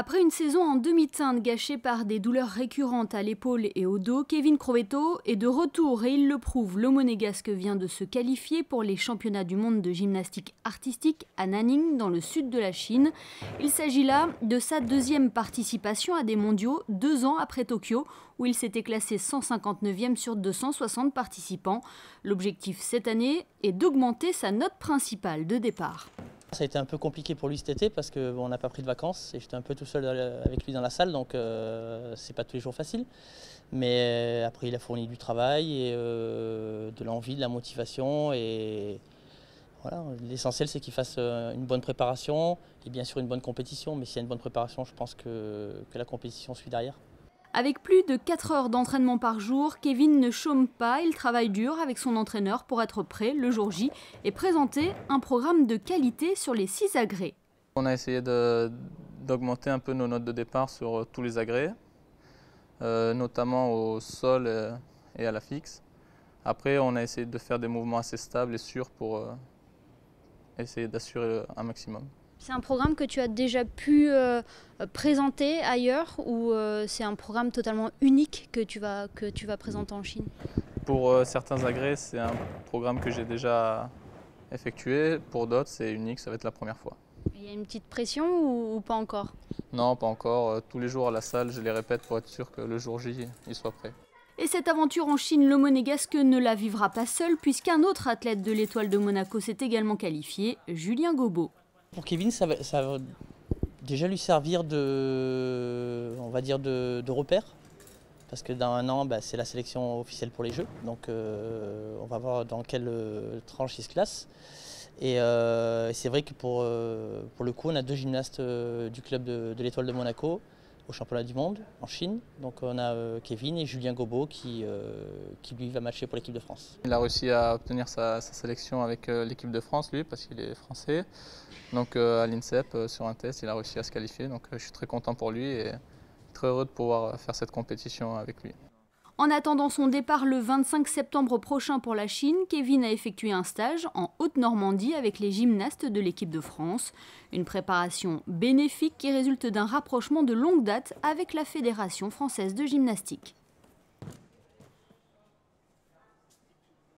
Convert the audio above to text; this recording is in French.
Après une saison en demi-teinte gâchée par des douleurs récurrentes à l'épaule et au dos, Kevin Crovetto est de retour et il le prouve. Le Monégasque vient de se qualifier pour les championnats du monde de gymnastique artistique à Nanning, dans le sud de la Chine. Il s'agit là de sa deuxième participation à des mondiaux, 2 ans après Tokyo, où il s'était classé 159e sur 260 participants. L'objectif cette année est d'augmenter sa note principale de départ. Ça a été un peu compliqué pour lui cet été parce qu'on n'a pas pris de vacances et j'étais un peu tout seul avec lui dans la salle, donc c'est pas tous les jours facile. Mais après il a fourni du travail et de l'envie, de la motivation et voilà, l'essentiel c'est qu'il fasse une bonne préparation et bien sûr une bonne compétition. Mais s'il y a une bonne préparation, je pense que la compétition suit derrière. Avec plus de 4 heures d'entraînement par jour, Kevin ne chôme pas, il travaille dur avec son entraîneur pour être prêt le jour J et présenter un programme de qualité sur les 6 agrès. On a essayé d'augmenter un peu nos notes de départ sur tous les agrès, notamment au sol et à la fixe. Après, on a essayé de faire des mouvements assez stables et sûrs pour essayer d'assurer un maximum. C'est un programme que tu as déjà pu présenter ailleurs ou c'est un programme totalement unique que tu vas présenter en Chine? Pour certains agrès, c'est un programme que j'ai déjà effectué. Pour d'autres, c'est unique, ça va être la première fois. Il y a une petite pression ou pas encore? Non, pas encore. Tous les jours à la salle, je les répète pour être sûr que le jour J, il soit prêt. Et cette aventure en Chine, le Monégasque ne la vivra pas seul puisqu'un autre athlète de l'Étoile de Monaco s'est également qualifié, Julien Gobot. Pour Kevin, ça va déjà lui servir on va dire de repère. Parce que dans 1 an, c'est la sélection officielle pour les Jeux. Donc on va voir dans quelle tranche il se classe. Et c'est vrai que pour le coup, on a 2 gymnastes du club de l'Étoile de Monaco au championnat du monde en Chine. Donc on a Kevin et Julien Gobot qui lui va matcher pour l'équipe de France. Il a réussi à obtenir sa sélection avec l'équipe de France, lui, parce qu'il est français. Donc à l'INSEP, sur un test, il a réussi à se qualifier. Donc je suis très content pour lui et très heureux de pouvoir faire cette compétition avec lui. En attendant son départ le 25 septembre prochain pour la Chine, Kevin a effectué un stage en Haute-Normandie avec les gymnastes de l'équipe de France. Une préparation bénéfique qui résulte d'un rapprochement de longue date avec la Fédération française de gymnastique.